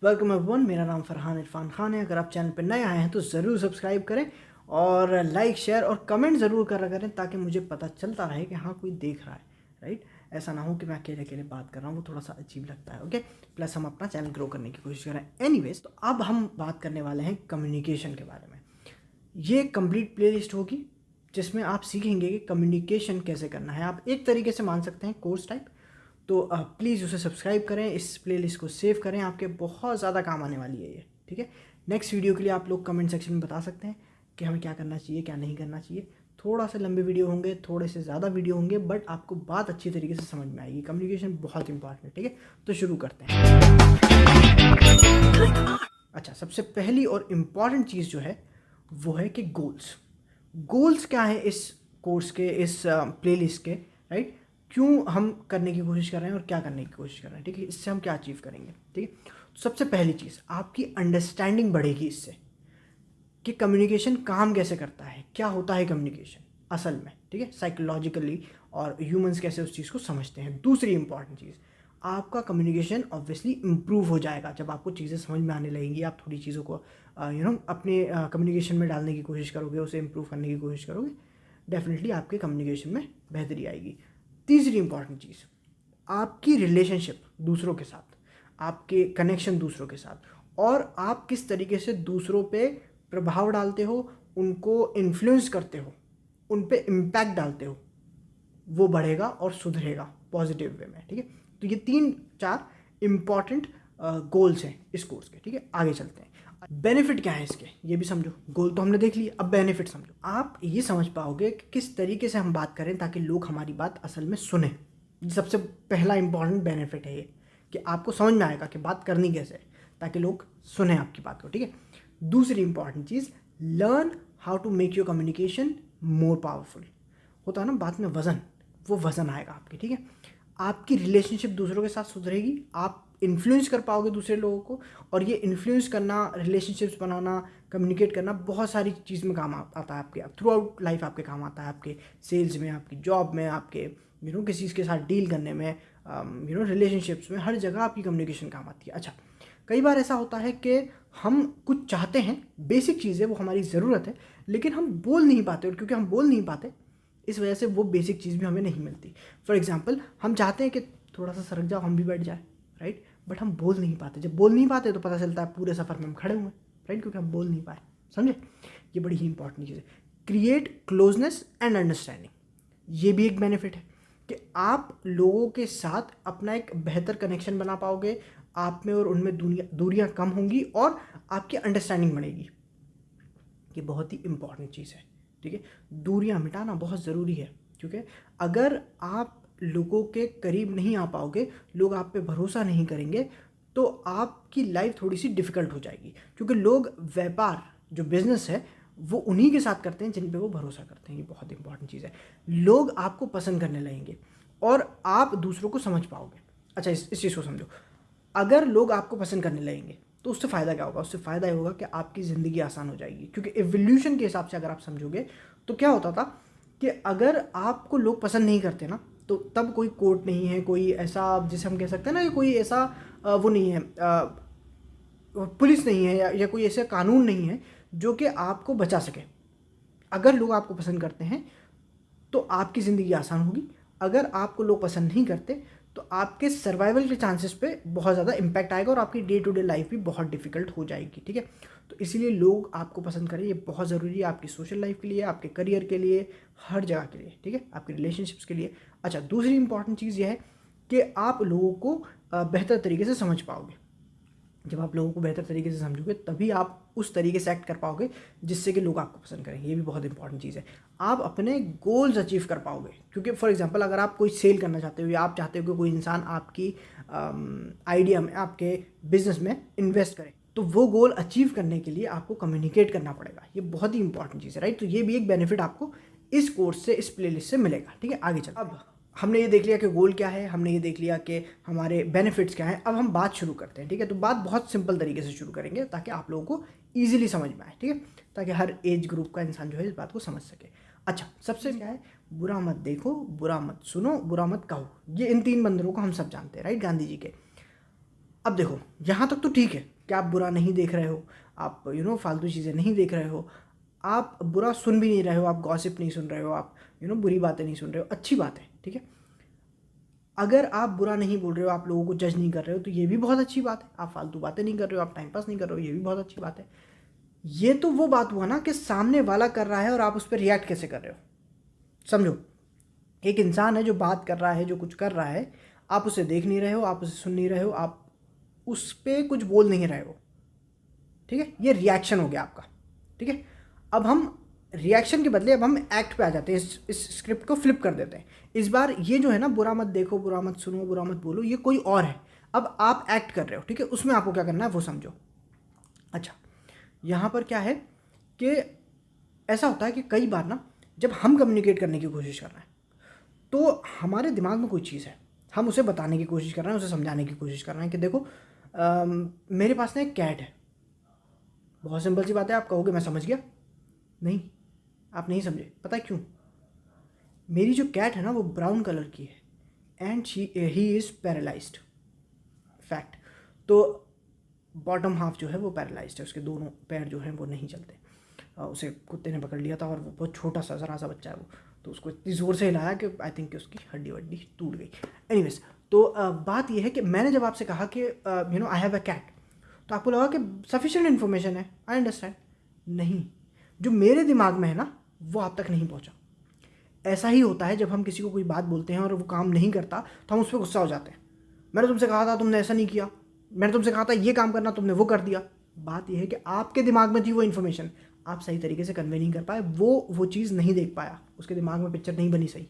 Welcome everyone, मेरा नाम फरहान इरफान खान है। अगर आप चैनल पर नए आए हैं तो ज़रूर सब्सक्राइब करें और लाइक शेयर और कमेंट ज़रूर करा करें ताकि मुझे पता चलता रहे कि हाँ कोई देख रहा है। राइट, ऐसा ना हो कि मैं अकेले अकेले बात कर रहा हूँ, वो थोड़ा सा अजीब लगता है। ओके, प्लस हम अपना चैनल ग्रो करने की कोशिश करें। एनीवेज, तो अब हम बात करने वाले हैं कम्युनिकेशन के बारे में। ये कंप्लीट प्लेलिस्ट होगी जिसमें आप सीखेंगे कि कम्युनिकेशन कैसे करना है। आप एक तरीके से मान सकते हैं कोर्स टाइप। तो प्लीज़ उसे सब्सक्राइब करें, इस प्लेलिस्ट को सेव करें, आपके बहुत ज़्यादा काम आने वाली है ये। ठीक है, नेक्स्ट वीडियो के लिए आप लोग कमेंट सेक्शन में बता सकते हैं कि हमें क्या करना चाहिए, क्या नहीं करना चाहिए। थोड़ा सा लंबे वीडियो होंगे, थोड़े से ज़्यादा वीडियो होंगे, बट आपको बात अच्छी तरीके से समझ में आएगी। कम्युनिकेशन बहुत इंपॉर्टेंट है। ठीक है, तो शुरू करते हैं। अच्छा, सबसे पहली और इम्पॉर्टेंट चीज़ जो है वो है कि गोल्स क्या है इस कोर्स के, इस प्लेलिस्ट के। राइट, क्यों हम करने की कोशिश कर रहे हैं और क्या करने की कोशिश कर रहे हैं। ठीक है, इससे हम क्या अचीव करेंगे। ठीक है, तो सबसे पहली चीज़, आपकी अंडरस्टैंडिंग बढ़ेगी इससे कि कम्युनिकेशन काम कैसे करता है, क्या होता है कम्युनिकेशन असल में। ठीक है, साइकोलॉजिकली और ह्यूमंस कैसे उस चीज़ को समझते हैं। दूसरी इंपॉर्टेंट चीज़, आपका कम्युनिकेशन ऑब्वियसली इम्प्रूव हो जाएगा जब आपको चीज़ें समझ में आने लगेंगी। आप थोड़ी चीज़ों को अपने कम्युनिकेशन में डालने की कोशिश करोगे, उसे इम्प्रूव करने की कोशिश करोगे, डेफिनेटली आपके कम्युनिकेशन में बेहतरी आएगी। तीसरी इंपॉर्टेंट चीज़, आपकी रिलेशनशिप दूसरों के साथ, आपके कनेक्शन दूसरों के साथ, और आप किस तरीके से दूसरों पे प्रभाव डालते हो, उनको इन्फ्लुएंस करते हो, उन पे इम्पैक्ट डालते हो, वो बढ़ेगा और सुधरेगा पॉजिटिव वे में। ठीक है, तो ये 3-4 इम्पॉर्टेंट गोल्स हैं इस कोर्स के। ठीक है, आगे चलते हैं। बेनिफिट क्या है इसके, ये भी समझो। गोल तो हमने देख लिया, अब बेनिफिट समझो। आप ये समझ पाओगे कि किस तरीके से हम बात करें ताकि लोग हमारी बात असल में सुने। सबसे पहला इंपॉर्टेंट बेनिफिट है ये कि आपको समझ में आएगा कि बात करनी कैसे है ताकि लोग सुने आपकी बात को। ठीक है, दूसरी इंपॉर्टेंट चीज़, learn how to make your communication more powerful. होता है ना बात में वज़न, वो वज़न आएगा आपके। ठीक है, आपकी रिलेशनशिप दूसरों के साथ सुधरेगी, आप इन्फ्लुएंस कर पाओगे दूसरे लोगों को, और ये इन्फ्लुएंस करना, रिलेशनशिप्स बनाना, कम्युनिकेट करना बहुत सारी चीज़ में काम आता है आपके। थ्रू आउट लाइफ आपके काम आता है, आपके सेल्स में, आपकी जॉब में, आपके किसी के साथ डील करने में, रिलेशनशिप्स में, हर जगह आपकी कम्युनिकेशन काम आती है। अच्छा, कई बार ऐसा होता है कि हम कुछ चाहते हैं, बेसिक चीज़ है, वो हमारी ज़रूरत है, लेकिन हम बोल नहीं पाते, और क्योंकि हम बोल नहीं पाते इस वजह से वो बेसिक चीज़ भी हमें नहीं मिलती। फॉर एग्जांपल, हम चाहते हैं कि थोड़ा सा सरक जाओ, हम भी बैठ जाए। राइट, बट हम बोल नहीं पाते। जब बोल नहीं पाते तो पता चलता है पूरे सफ़र में हम खड़े हुए। राइट, क्योंकि हम बोल नहीं पाए। समझे, ये बड़ी ही इंपॉर्टेंट चीज़ है। क्रिएट क्लोजनेस एंड अंडरस्टैंडिंग, ये भी एक बेनिफिट है कि आप लोगों के साथ अपना एक बेहतर कनेक्शन बना पाओगे, आप में और उनमें दूरियाँ कम होंगी और आपकी अंडरस्टैंडिंग बढ़ेगी। ये बहुत ही इंपॉर्टेंट चीज़ है। ठीक है, दूरियां मिटाना बहुत ज़रूरी है, क्योंकि अगर आप लोगों के करीब नहीं आ पाओगे, लोग आप पे भरोसा नहीं करेंगे, तो आपकी लाइफ थोड़ी सी डिफ़िकल्ट हो जाएगी। क्योंकि लोग व्यापार, जो बिज़नेस है, वो उन्हीं के साथ करते हैं जिन पे वो भरोसा करते हैं। ये बहुत इंपॉर्टेंट चीज़ है। लोग आपको पसंद करने लगेंगे और आप दूसरों को समझ पाओगे। अच्छा, इस चीज़ को समझो। अगर लोग आपको पसंद करने लगेंगे तो उससे फ़ायदा क्या होगा? उससे फ़ायदा ये होगा कि आपकी ज़िंदगी आसान हो जाएगी। क्योंकि एवोल्यूशन के हिसाब से अगर आप समझोगे तो क्या होता था कि अगर आपको लोग पसंद नहीं करते ना, तो तब कोई कोर्ट नहीं है, कोई ऐसा जिसे हम कह सकते हैं ना कि कोई ऐसा वो नहीं है, पुलिस नहीं है, या कोई ऐसा कानून नहीं है जो कि आपको बचा सके। अगर लोग आपको पसंद करते हैं तो आपकी ज़िंदगी आसान होगी। अगर आपको लोग पसंद नहीं करते तो आपके सर्वाइवल के चांसेस पे बहुत ज़्यादा इम्पैक्ट आएगा और आपकी डे टू डे लाइफ भी बहुत डिफिकल्ट हो जाएगी। ठीक है, तो इसीलिए लोग आपको पसंद करें, ये बहुत ज़रूरी है आपकी सोशल लाइफ के लिए, आपके करियर के लिए, हर जगह के लिए। ठीक है, आपकी रिलेशनशिप्स के लिए। अच्छा, दूसरी इंपॉर्टेंट चीज़ यह है कि आप लोगों को बेहतर तरीके से समझ पाओगे। जब आप लोगों को बेहतर तरीके से समझोगे तभी आप उस तरीके से एक्ट कर पाओगे जिससे कि लोग आपको पसंद करेंगे। ये भी बहुत इंपॉर्टेंट चीज़ है। आप अपने गोल्स अचीव कर पाओगे, क्योंकि फॉर एग्जांपल अगर आप कोई सेल करना चाहते हो या आप चाहते हो कि कोई इंसान आपकी आइडिया में, आपके बिजनेस में इन्वेस्ट करे, तो वो गोल अचीव करने के लिए आपको कम्युनिकेट करना पड़ेगा। ये बहुत ही इंपॉर्टेंट चीज़ है। राइट, तो ये भी एक बेनिफिट आपको इस कोर्स से, इस प्लेलिस्ट से मिलेगा। ठीक है, आगे चल। अब हमने ये देख लिया कि गोल क्या है, हमने ये देख लिया कि हमारे बेनिफिट्स क्या हैं। अब हम बात शुरू करते हैं। ठीक है, तो बात बहुत सिंपल तरीके से शुरू करेंगे ताकि आप लोगों को ईजिली समझ में आए। ठीक है, ताकि हर एज ग्रुप का इंसान जो है इस बात को समझ सके। अच्छा, सबसे क्या है, बुरा मत देखो, बुरा मत सुनो, बुरा मत कहो। ये इन 3 बंदरों को हम सब जानते हैं। राइट, गांधी जी के। अब देखो यहाँ तक तो ठीक है कि आप बुरा नहीं देख रहे हो, आप फालतू चीज़ें नहीं देख रहे हो, आप बुरा सुन भी नहीं रहे हो, आप गॉसिप नहीं सुन रहे हो, आप बुरी बातें नहीं सुन रहे हो, अच्छी बात है, ठीक है। अगर आप बुरा नहीं बोल रहे हो, आप लोगों को जज नहीं कर रहे हो, तो ये भी बहुत अच्छी बात है। आप फालतू बातें नहीं कर रहे हो, आप टाइम पास नहीं कर रहे हो, ये भी बहुत अच्छी बात है। ये तो वो बात हुआ ना कि सामने वाला कर रहा है और आप उस पर रिएक्ट कैसे कर रहे हो। समझो, एक इंसान है जो बात कर रहा है, जो कुछ कर रहा है, आप उसे देख नहीं रहे हो, आप उसे सुन नहीं रहे हो, आप उस पर कुछ बोल नहीं रहे हो, ठीक है। ये रिएक्शन हो गया आपका, ठीक है। अब हम रिएक्शन के बदले अब हम एक्ट पे आ जाते हैं, इस स्क्रिप्ट को फ्लिप कर देते हैं। इस बार ये जो है ना, बुरा मत देखो, बुरा मत सुनो, बुरा मत बोलो, ये कोई और है। अब आप एक्ट कर रहे हो, ठीक है। उसमें आपको क्या करना है वो समझो। अच्छा, यहाँ पर क्या है कि ऐसा होता है कि कई बार ना जब हम कम्युनिकेट करने की कोशिश कर रहे हैं तो हमारे दिमाग में कोई चीज़ है, हम उसे बताने की कोशिश कर रहे हैं, उसे समझाने की कोशिश कर रहे हैं कि देखो मेरे पास ना एक कैट है। बहुत सिंपल सी बात है, आप कहोगे मैं समझ गया। नहीं, आप नहीं समझे। पता है क्यों? मेरी जो कैट है ना वो ब्राउन कलर की है and he is paralysed. Fact. तो बॉटम हाफ जो है वो पैरालाइज्ड है, उसके दोनों पैर जो हैं वो नहीं चलते। उसे कुत्ते ने पकड़ लिया था और वो बहुत छोटा सा ज़रा सा बच्चा है वो, तो उसको इतनी ज़ोर से हिलाया कि आई थिंक कि उसकी हड्डी वड्डी टूट गई। एनीवेज, तो बात यह है कि मैंने जब आपसे कहा कि आई हैव अ कैट, तो आपको लगा कि सफिशिएंट इन्फॉर्मेशन है, आई अंडरस्टैंड। नहीं, जो मेरे दिमाग में है ना वो आप तक नहीं पहुंचा। ऐसा ही होता है जब हम किसी को कोई बात बोलते हैं और वो काम नहीं करता तो हम उस पर गुस्सा हो जाते हैं। मैंने तुमसे कहा था, तुमने ऐसा नहीं किया। मैंने तुमसे कहा था ये काम करना, तुमने वो कर दिया। बात यह है कि आपके दिमाग में थी वो इन्फॉर्मेशन, आप सही तरीके से कन्वे नहीं कर पाए, वो चीज़ नहीं देख पाया, उसके दिमाग में पिक्चर नहीं बनी सही।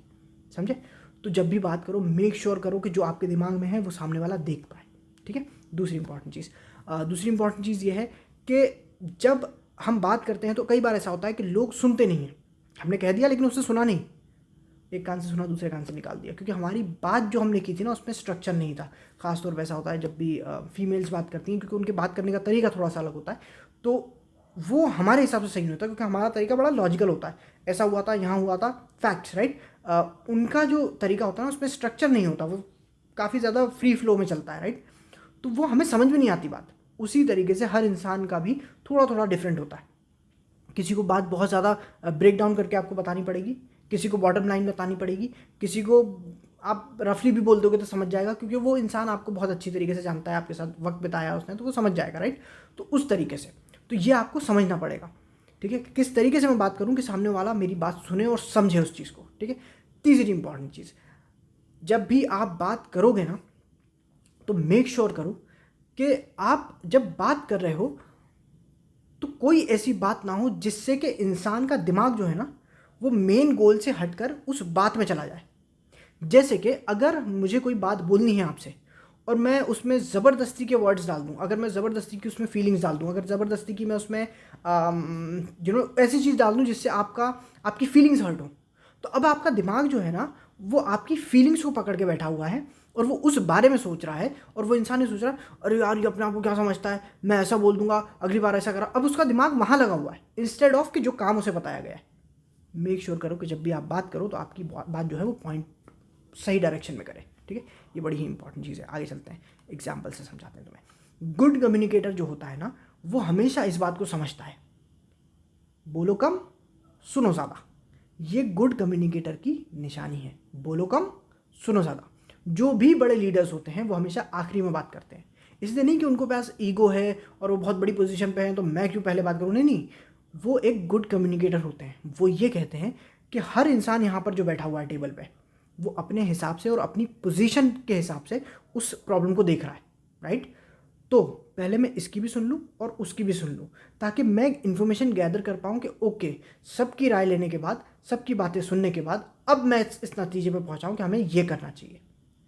समझे? तो जब भी बात करो मेक श्योर करो कि जो आपके दिमाग में है वो सामने वाला देख पाए, ठीक है। दूसरी इंपॉर्टेंट चीज़ ये है कि जब हम बात करते हैं तो कई बार ऐसा होता है कि लोग सुनते नहीं हैं। हमने कह दिया लेकिन उसने सुना नहीं, एक कान से सुना दूसरे कान से निकाल दिया, क्योंकि हमारी बात जो हमने की थी ना उसमें स्ट्रक्चर नहीं था। खासतौर पर ऐसा होता है जब भी फीमेल्स बात करती हैं, क्योंकि उनके बात करने का तरीका थोड़ा सा अलग होता है, तो वो हमारे हिसाब से सही नहीं होता, क्योंकि हमारा तरीका बड़ा लॉजिकल होता है। ऐसा हुआ था, यहाँ हुआ था, फैक्ट्स, राइट। उनका जो तरीका होता है ना उसमें स्ट्रक्चर नहीं होता, वो काफ़ी ज़्यादा फ्री फ्लो में चलता है, राइट। तो वो हमें समझ में नहीं आती बात। उसी तरीके से हर इंसान का भी थोड़ा थोड़ा डिफरेंट होता है। किसी को बात बहुत ज़्यादा ब्रेक डाउन करके आपको बतानी पड़ेगी, किसी को बॉटम लाइन बतानी पड़ेगी, किसी को आप रफली भी बोल दोगे तो समझ जाएगा, क्योंकि वो इंसान आपको बहुत अच्छी तरीके से जानता है, आपके साथ वक्त बिताया उसने, तो वो समझ जाएगा, राइट। तो उस तरीके से तो ये आपको समझना पड़ेगा, ठीक है, किस तरीके से मैं बात करूँ कि सामने वाला मेरी बात सुने और समझे उस चीज़ को, ठीक है। तीसरी इंपॉर्टेंट चीज़, जब भी आप बात करोगे ना तो मेक श्योर करो कि आप जब बात कर रहे हो तो कोई ऐसी बात ना हो जिससे कि इंसान का दिमाग जो है ना वो मेन गोल से हटकर उस बात में चला जाए। जैसे कि अगर मुझे कोई बात बोलनी है आपसे और मैं उसमें ज़बरदस्ती के वर्ड्स डाल दूँ, अगर मैं ज़बरदस्ती की उसमें फीलिंग्स डाल दूँ, अगर ज़बरदस्ती की मैं उसमें ऐसी चीज़ डाल दूँ जिससे आपकी फीलिंग्स हर्ट हो, तो अब आपका दिमाग जो है ना वो आपकी फीलिंग्स को पकड़ के बैठा हुआ है और वो उस बारे में सोच रहा है, और वो इंसान ये सोच रहा है अरे यार ये अपने आप को क्या समझता है, मैं ऐसा बोल दूंगा अगली बार ऐसा करा। अब उसका दिमाग वहाँ लगा हुआ है इंस्टेड ऑफ कि जो काम उसे बताया गया है। मेक श्योर करो कि जब भी आप बात करो तो आपकी बात जो है वो पॉइंट सही डायरेक्शन में करे, ठीक है। ये बड़ी ही इंपॉर्टेंट चीज़ है। आगे चलते हैं, एग्जाम्पल से समझाते हैं तुम्हें। गुड कम्युनिकेटर जो होता है ना वो हमेशा इस बात को समझता है, बोलो कम सुनो ज़्यादा। ये गुड कम्युनिकेटर की निशानी है, बोलो कम सुनो ज़्यादा। जो भी बड़े लीडर्स होते हैं वो हमेशा आखिरी में बात करते हैं, इसलिए नहीं कि उनको पास ईगो है और वो बहुत बड़ी पोजीशन पे हैं तो मैं क्यों पहले बात करूँ, नहीं, वो एक गुड कम्युनिकेटर होते हैं। वो ये कहते हैं कि हर इंसान यहाँ पर जो बैठा हुआ है टेबल पे वो अपने हिसाब से और अपनी पोजीशन के हिसाब से उस प्रॉब्लम को देख रहा है, राइट। तो पहले मैं इसकी भी सुन लूँ और उसकी भी सुन लूँ, ताकि मैं इन्फॉर्मेशन गैदर कर पाऊँ कि ओके, सबकी राय लेने के बाद, सबकी बातें सुनने के बाद अब मैं इस नतीजे पर पहुँचाऊँ कि हमें ये करना चाहिए,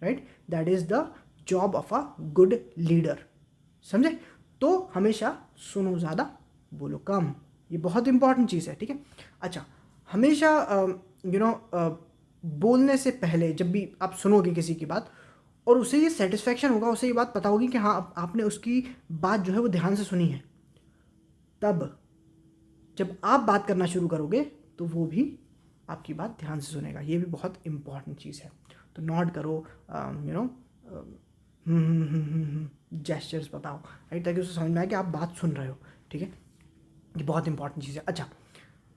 right. That is the job of a good leader, समझे। तो हमेशा सुनो ज़्यादा बोलो कम, ये बहुत इंपॉर्टेंट चीज़ है, ठीक है। अच्छा, हमेशा बोलने से पहले जब भी आप सुनोगे किसी की बात और उसे ये सेटिस्फैक्शन होगा, उसे ये बात पता होगी कि हाँ आपने उसकी बात जो है वो ध्यान से सुनी है, तब जब आप बात करना शुरू करोगे तो वो भी आपकी बात ध्यान से सुनेगा। ये भी बहुत इंपॉर्टेंट चीज़ है। तो नॉट करो, जेस्चर्स बताओ, राइट, ताकि उसे समझ में आए कि आप बात सुन रहे हो, ठीक है। ये बहुत इंपॉर्टेंट चीज़ है। अच्छा,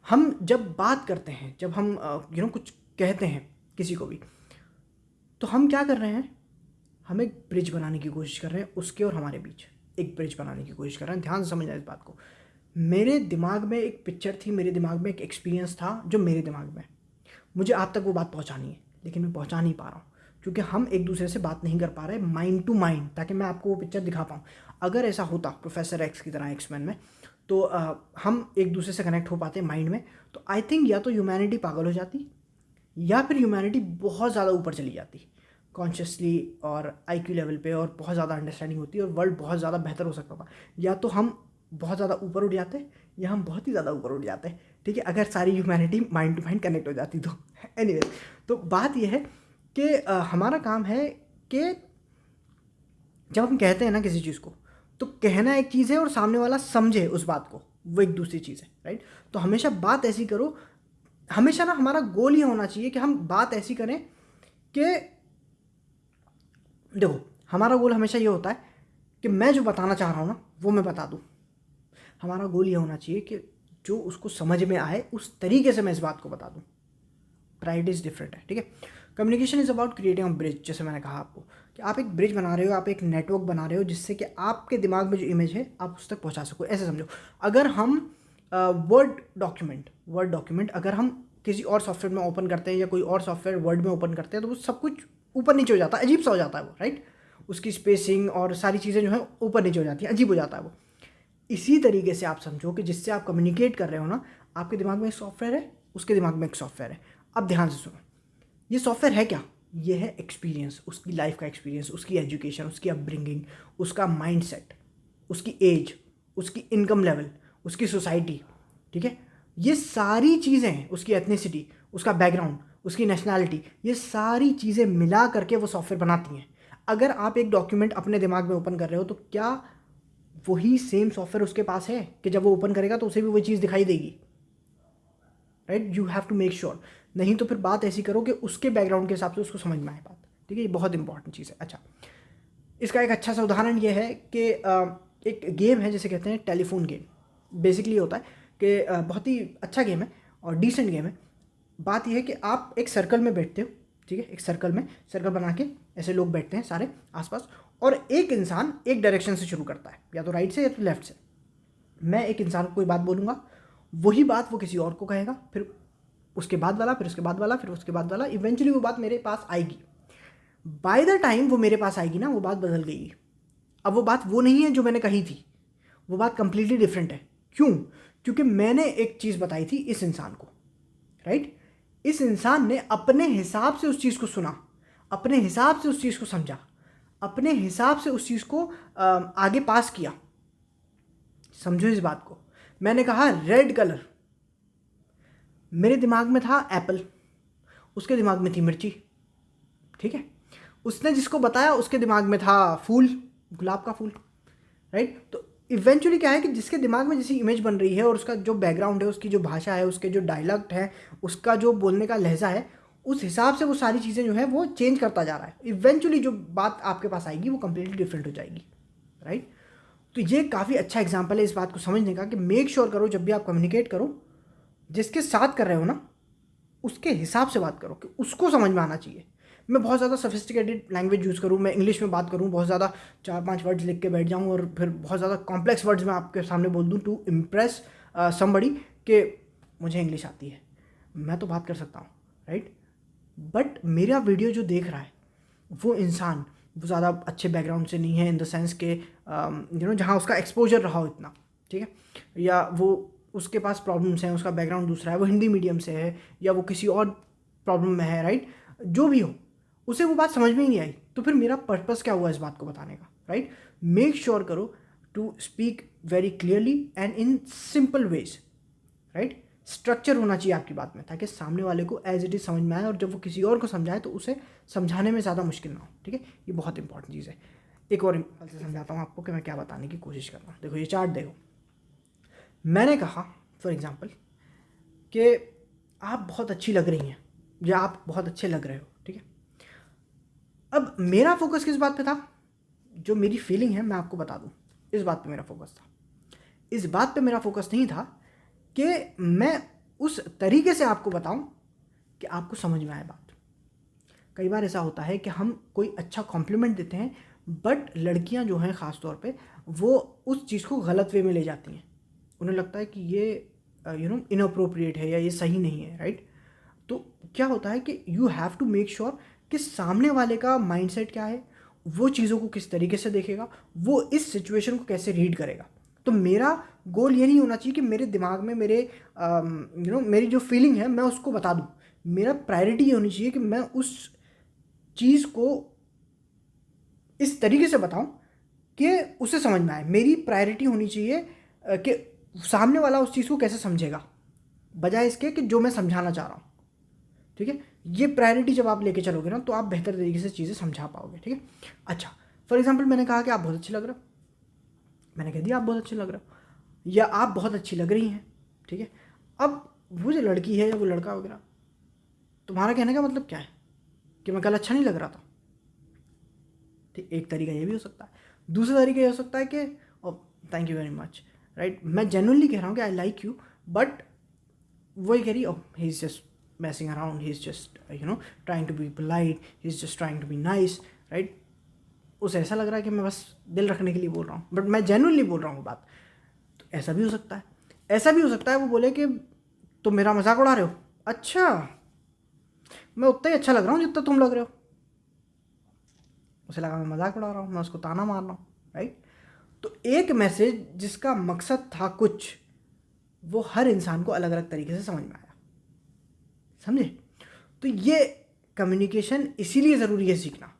हम जब बात करते हैं, जब हम कुछ कहते हैं किसी को भी, तो हम क्या कर रहे हैं, हम एक ब्रिज बनाने की कोशिश कर रहे हैं उसके और हमारे बीच, एक ब्रिज बनाने की कोशिश कर रहे हैं। ध्यान से समझना इस बात को। मेरे दिमाग में एक पिक्चर थी, मेरे दिमाग में एक एक्सपीरियंस था जो मेरे दिमाग में, मुझे आप तक वो बात पहुंचानी है, लेकिन मैं पहुंचा नहीं पा रहा हूँ क्योंकि हम एक दूसरे से बात नहीं कर पा रहे माइंड टू माइंड, ताकि मैं आपको वो पिक्चर दिखा पाऊँ। अगर ऐसा होता प्रोफेसर एक्स की तरह एक्समैन में, तो हम एक दूसरे से कनेक्ट हो पाते माइंड में, तो आई थिंक या तो ह्यूमैनिटी पागल हो जाती, या फिर ह्यूमैनिटी बहुत ज़्यादा ऊपर चली जाती कॉन्शियसली और आईक्यू लेवल पे, और बहुत ज़्यादा अंडरस्टैंडिंग होती और वर्ल्ड बहुत ज़्यादा बेहतर हो सकता था। या तो हम बहुत ज़्यादा ऊपर उठ जाते, या हम बहुत ही ज़्यादा ऊपर उठ जाते, ठीक है, अगर सारी humanity mind to mind connect हो जाती तो। एनीवे, तो बात यह है कि हमारा काम है कि जब हम कहते हैं ना किसी चीज़ को, तो कहना एक चीज़ है और सामने वाला समझे उस बात को, वो एक दूसरी चीज़ है, राइट। तो हमेशा बात ऐसी करो, हमेशा ना हमारा गोल ये होना चाहिए कि हम बात ऐसी करें कि, देखो, हमारा गोल हमेशा ये होता है कि मैं जो बताना चाह रहा हूँ ना वो मैं बता दूँ। हमारा गोल ये होना चाहिए कि जो उसको समझ में आए उस तरीके से मैं इस बात को बता दूँ। प्राइड इज़ डिफरेंट है, ठीक है। Communication is about creating a bridge, जैसे मैंने कहा आपको कि आप एक ब्रिज बना रहे हो, आप एक नेटवर्क बना रहे हो जिससे कि आपके दिमाग में जो इमेज है आप उस तक पहुँचा सको। ऐसे समझो, अगर हम वर्ड डॉक्यूमेंट अगर हम किसी और सॉफ्टवेयर में ओपन करते हैं या कोई और सॉफ्टवेयर वर्ड में ओपन करते हैं, तो वो सब कुछ ऊपर नीचे हो जाता है, अजीब सा हो जाता है वो, राइट। उसकी स्पेसिंग और सारी चीज़ें जो है ऊपर नीचे हो जाती हैं, अजीब हो जाता है वो। इसी तरीके से आप समझो कि जिससे आप कम्युनिकेट कर रहे हो ना, आपके दिमाग में एक सॉफ्टवेयर है, उसके दिमाग में एक सॉफ्टवेयर है। अब ध्यान से सुनो, ये सॉफ्टवेयर है क्या? ये है एक्सपीरियंस, उसकी लाइफ का एक्सपीरियंस, उसकी एजुकेशन, उसकी अपब्रिंगिंग, उसका माइंडसेट, उसकी एज, उसकी इनकम लेवल, उसकी सोसाइटी, ठीक है। ये सारी चीज़ें, उसकी एथनिसिटी, उसका बैकग्राउंड, उसकी नेशनैलिटी, ये सारी चीज़ें मिला करके वो सॉफ्टवेयर बनाती हैं। अगर आप एक डॉक्यूमेंट अपने दिमाग में ओपन कर रहे हो, तो क्या वही सेम सॉफ्टवेयर उसके पास है कि जब वो ओपन करेगा तो उसे भी वही चीज़ दिखाई देगी? Right, you have to make sure. नहीं तो फिर बात ऐसी करो कि उसके बैकग्राउंड के हिसाब से उसको समझ में आए बात, ठीक है। ये बहुत इंपॉर्टेंट चीज़ है। अच्छा, इसका एक अच्छा सा उदाहरण ये है कि एक गेम है जिसे कहते हैं टेलीफोन गेम। बेसिकली होता है कि बहुत ही अच्छा गेम है और डिसेंट गेम है। बात यह है कि आप एक सर्कल में बैठते हो, ठीक है, एक सर्कल बना के ऐसे लोग बैठते हैं सारे आसपास, और एक इंसान एक डायरेक्शन से शुरू करता है, या तो राइट से या तो लेफ्ट से। मैं एक इंसान को कोई बात बोलूँगा, वही बात वो किसी और को कहेगा, फिर उसके बाद वाला, फिर उसके बाद वाला, फिर उसके बाद वाला, इवेंचुअली वो बात मेरे पास आएगी। बाय द टाइम वो मेरे पास आएगी ना, वो बात बदल गई। अब वो बात वो नहीं है जो मैंने कही थी, वो बात कंप्लीटली डिफरेंट है। क्यों? क्योंकि मैंने एक चीज़ बताई थी इस इंसान को, राइट। इस इंसान ने अपने हिसाब से उस चीज़ को सुना, अपने हिसाब से उस चीज़ को समझा, अपने हिसाब से उस चीज़ को आगे पास किया। समझो इस बात को। मैंने कहा रेड कलर, मेरे दिमाग में था एप्पल, उसके दिमाग में थी मिर्ची, ठीक है। उसने जिसको बताया उसके दिमाग में था फूल, गुलाब का फूल, राइट। तो इवेंचुअली क्या है कि जिसके दिमाग में जैसी इमेज बन रही है और उसका जो बैकग्राउंड है, उसकी जो भाषा है, उसके जो डायलॉग्ट है, उसका जो बोलने का लहजा है, उस हिसाब से वो सारी चीज़ें जो है वो चेंज करता जा रहा है। इवेंचुअली जो बात आपके पास आएगी वो कंप्लीटली डिफरेंट हो जाएगी, राइट। तो ये काफ़ी अच्छा एग्जाम्पल है इस बात को समझने का कि मेक श्योर करो जब भी आप कम्युनिकेट करो, जिसके साथ कर रहे हो ना उसके हिसाब से बात करो कि उसको समझ में आना चाहिए। मैं बहुत ज़्यादा सोफिस्टिकेटेड लैंग्वेज यूज़ करूँ, मैं इंग्लिश में बात करूँ, बहुत ज़्यादा 4-5 वर्ड्स लिख के बैठ जाऊँ और फिर बहुत ज़्यादा कॉम्प्लेक्स वर्ड्स में आपके सामने बोल दूँ टू इम्प्रेस समबडी कि मुझे इंग्लिश आती है, मैं तो बात कर सकता हूँ, राइट। बट मेरा वीडियो जो देख रहा है वो इंसान वो ज़्यादा अच्छे बैकग्राउंड से नहीं है, इन द सेंस के जहाँ उसका एक्सपोजर रहा हो इतना, ठीक है, या वो उसके पास प्रॉब्लम्स हैं, उसका बैकग्राउंड दूसरा है, वो हिंदी मीडियम से है या वो किसी और प्रॉब्लम में है, राइट। जो भी हो, उसे वो बात समझ में ही नहीं आई, तो फिर मेरा पर्पस क्या हुआ इस बात को बताने का, राइट। मेक श्योर करो to speak very clearly and in simple ways, right. Structure होना चाहिए आपकी बात में, ताकि सामने वाले को एज इट इज़ समझ में आए, और जब वो किसी और को समझाए तो उसे समझाने में ज़्यादा मुश्किल ना हो, ठीक है। ये बहुत इंपॉर्टेंट चीज़ है। एक और से समझाता हूँ आपको कि मैं क्या बताने की कोशिश कर रहा हूँ। देखो ये चार्ट देखो, मैंने कहा फॉर एग्जांपल कि आप बहुत अच्छी लग रही हैं या आप बहुत अच्छे लग रहे हो, ठीक है। अब मेरा फोकस किस बात पे था? जो मेरी फीलिंग है मैं आपको बता दूँ, इस बात पे मेरा फोकस था। इस बात पे मेरा फोकस नहीं था कि मैं उस तरीके से आपको बताऊं कि आपको समझ में आए बात। कई बार ऐसा होता है कि हम कोई अच्छा कॉम्प्लीमेंट देते हैं, बट लड़कियां जो हैं ख़ास तौर पे वो उस चीज़ को गलत वे में ले जाती हैं। उन्हें लगता है कि ये इनअप्रोप्रिएट है या ये सही नहीं है, राइट। तो क्या होता है कि you have to make sure कि सामने वाले का माइंडसेट क्या है, वो चीज़ों को किस तरीके से देखेगा, वो इस सिचुएशन को कैसे रीड करेगा। तो मेरा गोल ये नहीं होना चाहिए कि मेरे दिमाग में मेरे मेरी जो फीलिंग है मैं उसको बता दूँ। मेरा प्रायोरिटी ये होनी चाहिए कि मैं उस चीज़ को इस तरीके से बताऊं कि उसे समझ में आए। मेरी प्रायोरिटी होनी चाहिए कि सामने वाला उस चीज़ को कैसे समझेगा, बजाय इसके कि जो मैं समझाना चाह रहा हूँ। ठीक है, ये प्रायोरिटी जब आप लेके चलोगे ना तो आप बेहतर तरीके से चीज़ें समझा पाओगे। ठीक है, अच्छा फॉर एग्जांपल मैंने कहा कि आप बहुत अच्छे लग रहे हो, मैंने कह दिया आप बहुत अच्छे लग रहे हो या आप बहुत अच्छी लग रही हैं। ठीक है, अब वो जो लड़की है या वो लड़का वगैरह, तुम्हारा कहने का मतलब क्या है कि मैं कल अच्छा नहीं लग रहा था। ठीक, एक तरीका ये भी हो सकता है। दूसरा तरीका ये हो सकता है कि thank you very much, right, मैं जेन्युइनली कह रहा हूँ कि आई लाइक यू, बट वही कह रही he is just messing around, he is just trying to be polite, he is just trying to be nice, right. उसे ऐसा लग रहा है कि मैं बस दिल रखने के लिए बोल रहा हूँ, बट मैं जेन्युइनली बोल रहा हूँ बात। तो ऐसा भी हो सकता है। ऐसा भी हो सकता है वो बोले कि तुम मेरा मजाक उड़ा रहे हो, अच्छा मैं उतना ही अच्छा लग रहा हूँ जितना तुम लग रहे हो। उसे लगा मैं मजाक उड़ा रहा हूँ, मैं उसको ताना मार रहा हूँ, राइट। तो एक मैसेज जिसका मकसद था कुछ, वो हर इंसान को अलग अलग तरीके से समझ में आया, समझे। तो ये कम्युनिकेशन इसीलिए ज़रूरी है सीखना।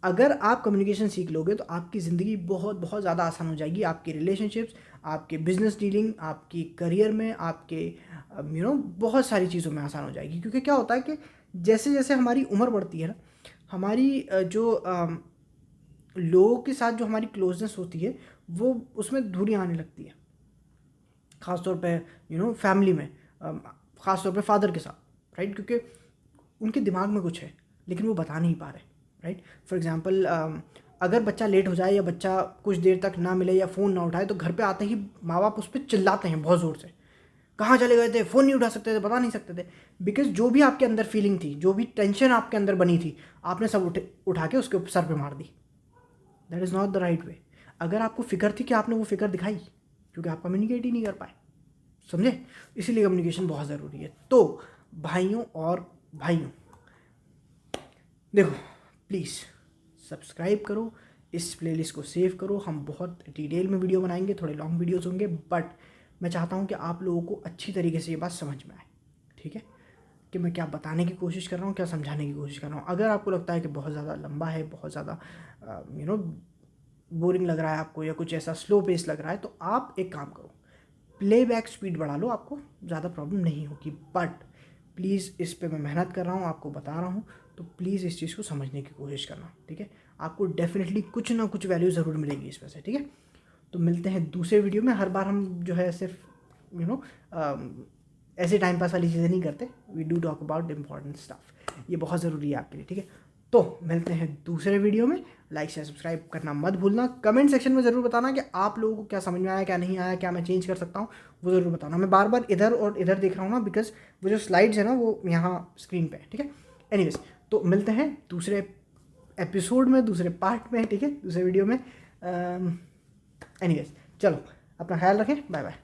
अगर आप कम्युनिकेशन सीख लोगे तो आपकी ज़िंदगी बहुत बहुत ज़्यादा आसान हो जाएगी। आपकी रिलेशनशिप्स, आपके बिजनेस डीलिंग, आपकी करियर में, आपके बहुत सारी चीज़ों में आसान हो जाएगी। क्योंकि क्या होता है कि जैसे जैसे हमारी उम्र बढ़ती है ना, हमारी जो लोगों के साथ जो हमारी क्लोजनेस होती है वो उसमें दूरियां आने लगती है। ख़ासतौर पे फैमिली में, ख़ासतौर पे फादर के साथ, राइट। क्योंकि उनके दिमाग में कुछ है लेकिन वो बता नहीं पा रहे, राइट। फॉर एग्जांपल अगर बच्चा लेट हो जाए या बच्चा कुछ देर तक ना मिले या फ़ोन ना उठाए तो घर पे आते ही माँ बाप उस पर चिल्लाते हैं बहुत ज़ोर से, कहाँ चले गए थे, फ़ोन नहीं उठा सकते थे, बता नहीं सकते थे। बिकॉज जो भी आपके अंदर फीलिंग थी, जो भी टेंशन आपके अंदर बनी थी, आपने सब उठा के उसके सर पे मार दी। That is not the right way. अगर आपको फिक्र थी कि आपने वो फिक्र दिखाई, क्योंकि आप कम्युनिकेट ही नहीं कर पाए, समझे। इसीलिए कम्युनिकेशन बहुत ज़रूरी है। तो भाइयों और भाइयों, देखो प्लीज़ सब्सक्राइब करो, इस प्लेलिस्ट को सेव करो। हम बहुत डिटेल में वीडियो बनाएंगे, थोड़े लॉन्ग वीडियोस होंगे, बट मैं चाहता हूँ कि आप लोगों को अच्छी तरीके से ये बात समझ में आए। ठीक है, कि मैं क्या बताने की कोशिश कर रहा हूँ, क्या समझाने की कोशिश कर रहा हूँ। अगर आपको लगता है कि बहुत ज़्यादा लंबा है, बहुत ज़्यादा बोरिंग लग रहा है आपको, या कुछ ऐसा स्लो पेस लग रहा है, तो आप एक काम करो, प्लेबैक स्पीड बढ़ा लो, आपको ज़्यादा प्रॉब्लम नहीं होगी। बट प्लीज़ इस पे मैं मेहनत कर रहा हूँ, आपको बता रहा हूँ, तो प्लीज़ इस चीज़ को समझने की कोशिश करना। ठीक है, आपको डेफिनेटली कुछ ना कुछ वैल्यू ज़रूर मिलेगी इस वजह से। ठीक है, तो मिलते हैं दूसरे वीडियो में। हर बार हम जो है सिर्फ ऐसे टाइम पास वाली चीज़ें नहीं करते, we do talk about important stuff, ये बहुत ज़रूरी है आपके लिए। ठीक है, तो मिलते हैं दूसरे वीडियो में। लाइक शेयर सब्सक्राइब करना मत भूलना। कमेंट सेक्शन में ज़रूर बताना कि आप लोगों को क्या समझ में आया, क्या नहीं आया, क्या मैं चेंज कर सकता हूँ, वो ज़रूर बताना। मैं बार बार इधर और इधर देख रहा हूँ ना, बिकॉज वो जो स्लाइड्स है ना वो यहाँ स्क्रीन पे है। ठीक है, एनीवेज, तो मिलते हैं दूसरे एपिसोड में, दूसरे पार्ट में। ठीक है, दूसरे वीडियो में। एनीवेज, चलो अपना ख्याल रखें, बाय बाय।